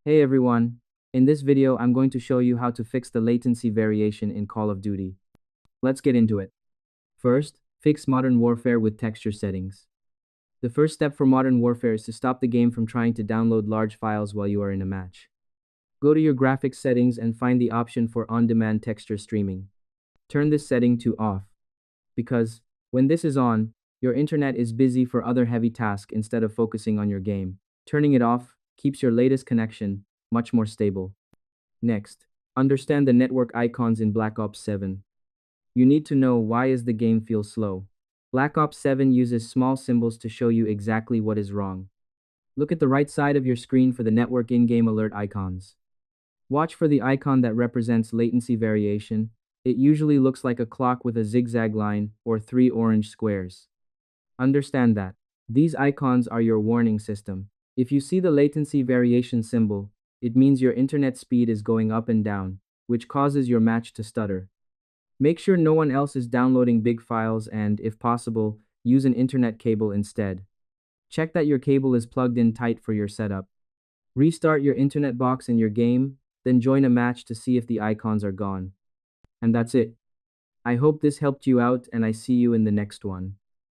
Hey everyone, in this video I'm going to show you how to fix the latency variation in Call of Duty. Let's get into it. First, fix Modern Warfare with texture settings. The first step for Modern Warfare is to stop the game from trying to download large files while you are in a match. Go to your graphics settings and find the option for on-demand texture streaming. Turn this setting to off, because when this is on, your internet is busy for other heavy tasks instead of focusing on your game. Turning it off keeps your latest connection much more stable. Next, understand the network icons in Black Ops 7. You need to know why is the game feel slow. Black Ops 7 uses small symbols to show you exactly what is wrong. Look at the right side of your screen for the network in-game alert icons. Watch for the icon that represents latency variation. It usually looks like a clock with a zigzag line or three orange squares. Understand that these icons are your warning system. If you see the latency variation symbol, it means your internet speed is going up and down, which causes your match to stutter. Make sure no one else is downloading big files and, if possible, use an internet cable instead. Check that your cable is plugged in tight for your setup. Restart your internet box in your game, then join a match to see if the icons are gone. And that's it. I hope this helped you out and I see you in the next one.